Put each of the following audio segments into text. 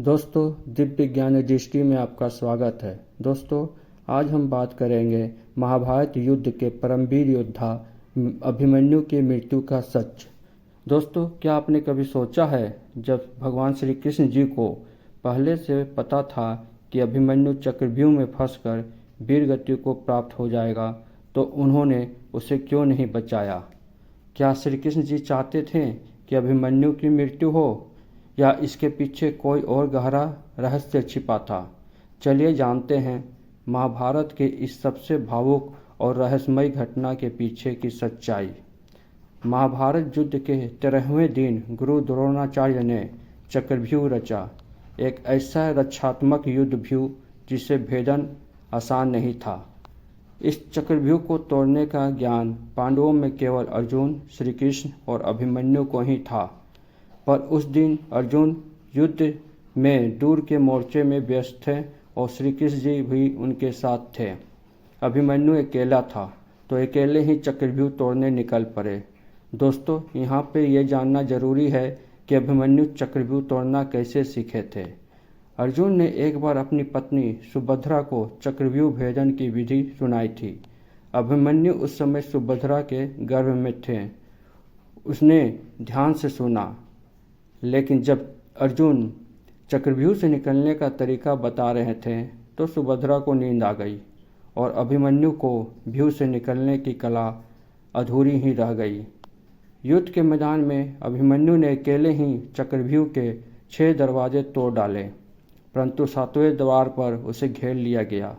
दोस्तों, दिव्य ज्ञान दृष्टि में आपका स्वागत है। दोस्तों, आज हम बात करेंगे महाभारत युद्ध के परमवीर योद्धा अभिमन्यु की मृत्यु का सच। दोस्तों, क्या आपने कभी सोचा है, जब भगवान श्री कृष्ण जी को पहले से पता था कि अभिमन्यु चक्रव्यूह में फंसकर वीर गति को प्राप्त हो जाएगा, तो उन्होंने उसे क्यों नहीं बचाया? क्या श्री कृष्ण जी चाहते थे कि अभिमन्यु की मृत्यु हो, या इसके पीछे कोई और गहरा रहस्य छिपा था? चलिए जानते हैं महाभारत के इस सबसे भावुक और रहस्यमय घटना के पीछे की सच्चाई। महाभारत युद्ध के 13वें दिन गुरु द्रोणाचार्य ने चक्रव्यूह रचा, एक ऐसा रक्षात्मक युद्ध व्यूह जिसे भेदन आसान नहीं था। इस चक्रव्यूह को तोड़ने का ज्ञान पांडवों में केवल अर्जुन, श्री कृष्ण और अभिमन्यु को ही था। पर उस दिन अर्जुन युद्ध में दूर के मोर्चे में व्यस्त थे और श्री कृष्ण जी भी उनके साथ थे। अभिमन्यु अकेला था, तो अकेले ही चक्रव्यूह तोड़ने निकल पड़े। दोस्तों, यहाँ पे ये जानना जरूरी है कि अभिमन्यु चक्रव्यूह तोड़ना कैसे सीखे थे। अर्जुन ने एक बार अपनी पत्नी सुभद्रा को चक्रव्यूह भेदन की विधि सुनाई थी। अभिमन्यु उस समय सुभद्रा के गर्भ में थे। उसने ध्यान से सुना, लेकिन जब अर्जुन चक्रव्यूह से निकलने का तरीका बता रहे थे, तो सुभद्रा को नींद आ गई और अभिमन्यु को व्यूह से निकलने की कला अधूरी ही रह गई। युद्ध के मैदान में अभिमन्यु ने अकेले ही चक्रव्यूह के 6 दरवाजे तोड़ डाले, परंतु 7वें द्वार पर उसे घेर लिया गया।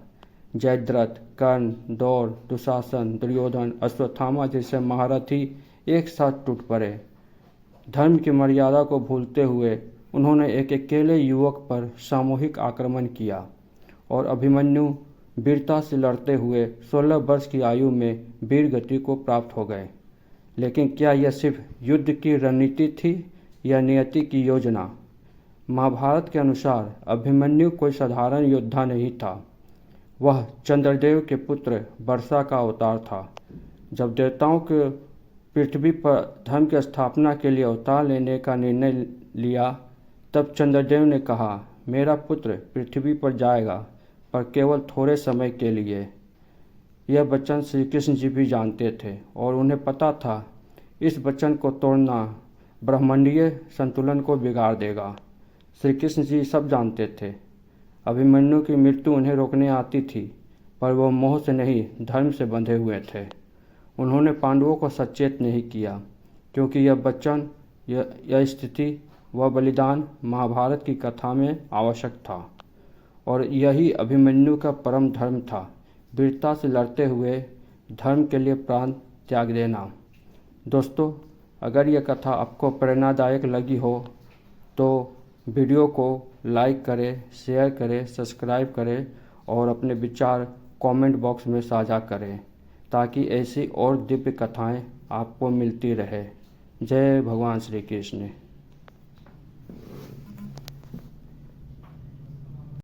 जयद्रथ, कर्ण, द्रोण, दुशासन, दुर्योधन, अश्वत्थामा जैसे महारथी एक साथ टूट पड़े। धर्म की मर्यादा को भूलते हुए उन्होंने एक अकेले युवक पर सामूहिक आक्रमण किया और अभिमन्यु वीरता से लड़ते हुए 16 वर्ष की आयु में वीर गति को प्राप्त हो गए। लेकिन क्या यह सिर्फ युद्ध की रणनीति थी या नियति की योजना? महाभारत के अनुसार अभिमन्यु कोई साधारण योद्धा नहीं था। वह चंद्रदेव के पुत्र वर्षा का अवतार था। जब देवताओं के पृथ्वी पर धर्म की स्थापना के लिए अवतार लेने का निर्णय लिया, तब चंद्रदेव ने कहा, मेरा पुत्र पृथ्वी पर जाएगा, पर केवल थोड़े समय के लिए। यह वचन श्री कृष्ण जी भी जानते थे और उन्हें पता था इस वचन को तोड़ना ब्रह्मांडीय संतुलन को बिगाड़ देगा। श्री कृष्ण जी सब जानते थे। अभिमन्यु की मृत्यु उन्हें रोकने आती थी, पर वह मोह से नहीं, धर्म से बंधे हुए थे। उन्होंने पांडवों को सचेत नहीं किया, क्योंकि यह वचन, यह स्थिति, वह बलिदान महाभारत की कथा में आवश्यक था। और यही अभिमन्यु का परम धर्म था, वीरता से लड़ते हुए धर्म के लिए प्राण त्याग देना। दोस्तों, अगर यह कथा आपको प्रेरणादायक लगी हो तो वीडियो को लाइक करें, शेयर करें, सब्सक्राइब करें और अपने विचार कमेंट बॉक्स में साझा करें, ताकि ऐसी और दिव्य कथाएं आपको मिलती रहे। जय भगवान श्री कृष्ण।